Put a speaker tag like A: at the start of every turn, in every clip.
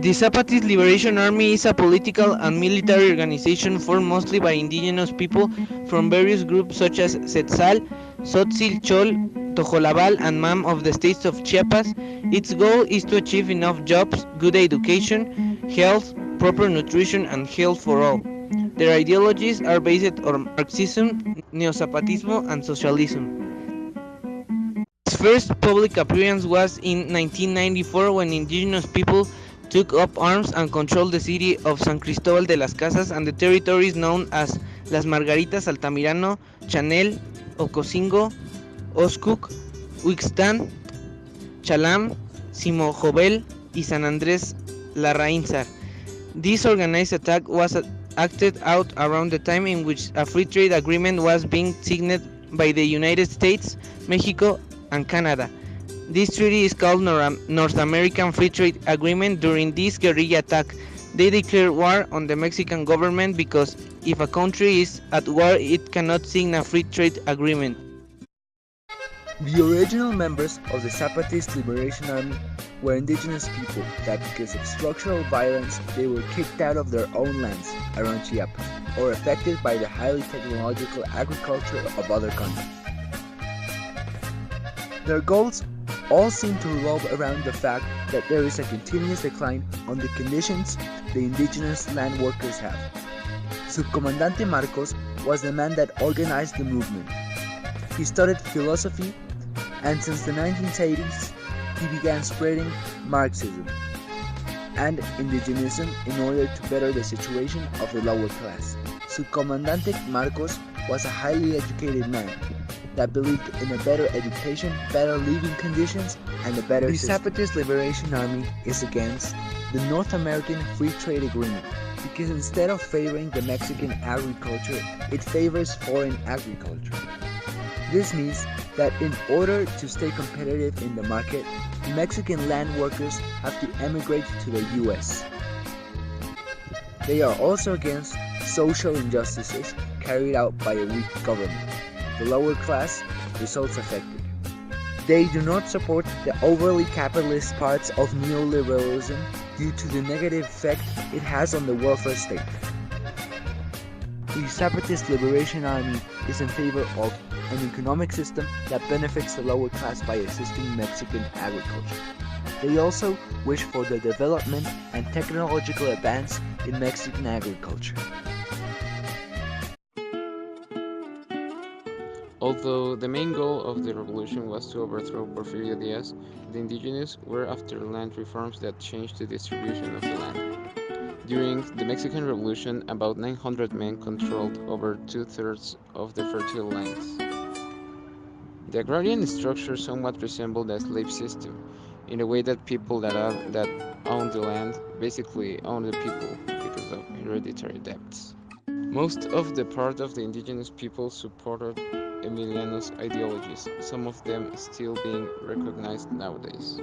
A: The Zapatist Liberation Army is a political and military organization formed mostly by indigenous people from various groups such as Setzal, Tzotzil, Chol, Tojolabal, and Mam of the states of Chiapas. Its goal is to achieve enough jobs, good education, health, proper nutrition, and health for all. Their ideologies are based on Marxism, Neo-Zapatismo, and Socialism. Its first public appearance was in 1994 when indigenous people took up arms and controlled the city of San Cristóbal de las Casas and the territories known as Las Margaritas, Altamirano, Chanel, Ocosingo, Oscuc, Huixtán, Chalam, Simojovel, y San Andrés Larraínzar. This organized attack was acted out around the time in which a free trade agreement was being signed by the United States, Mexico, and Canada. This treaty is called North American Free Trade Agreement. During this guerrilla attack, they declared war on the Mexican government because if a country is at war, it cannot sign a free trade agreement.
B: The original members of the Zapatist Liberation Army were indigenous people that because of structural violence they were kicked out of their own lands around Chiapas or affected by the highly technological agriculture of other countries. Their goals all seem to revolve around the fact that there is a continuous decline on the conditions the indigenous land workers have. Subcomandante Marcos was the man that organized the movement. He studied philosophy, and since the 1980s, he began spreading Marxism and indigenism in order to better the situation of the lower class. Subcomandante Marcos was a highly educated man that believed in a better education, better living conditions, and a better system. The Zapatist Liberation Army is against the North American Free Trade Agreement because instead of favoring the Mexican agriculture, it favors foreign agriculture. This means that in order to stay competitive in the market, Mexican land workers have to emigrate to the US. They are also against social injustices carried out by a weak government. The lower class results affected. They do not support the overly capitalist parts of neoliberalism due to the negative effect it has on the welfare state. The Zapatist Liberation Army is in favor of an economic system that benefits the lower class by assisting Mexican agriculture. They also wish for the development and technological advance in Mexican agriculture.
C: Although the main goal of the revolution was to overthrow Porfirio Diaz, the indigenous were after land reforms that changed the distribution of the land. During the Mexican Revolution, about 900 men controlled over two-thirds of the fertile lands. The agrarian structure somewhat resembled a slave system, in a way that people that owned the land basically owned the people because of hereditary debts. Most of the part of the indigenous people supported Emiliano's ideologies, some of them still being recognized nowadays.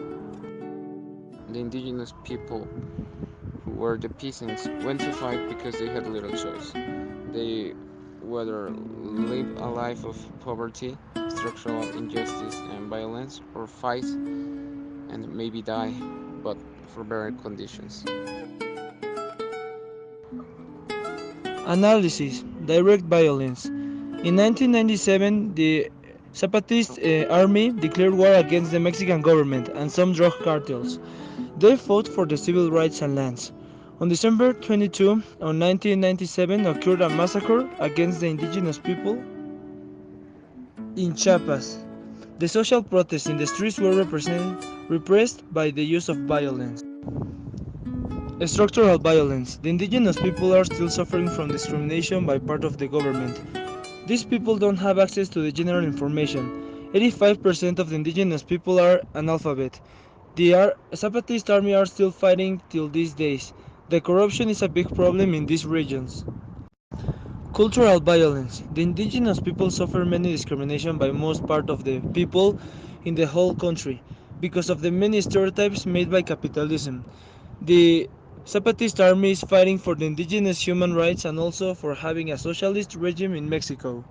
C: The indigenous people, who were the peasants, went to fight because they had little choice. They whether live a life of poverty, structural injustice and violence, or fight and maybe die, but for better conditions.
A: Analysis: Direct violence. In 1997, the Zapatist army declared war against the Mexican government and some drug cartels. They fought for the civil rights and lands. On December 22, 1997, occurred a massacre against the indigenous people in Chiapas. The social protests in the streets were repressed by the use of violence. Structural violence. The indigenous people are still suffering from discrimination by part of the government. These people don't have access to the general information. 85% of the indigenous people are analphabet. The Zapatist army are still fighting till these days. The corruption is a big problem in these regions. Cultural violence. The indigenous people suffer many discrimination by most part of the people in the whole country because of the many stereotypes made by capitalism. The Zapatist army is fighting for the indigenous human rights and also for having a socialist regime in Mexico.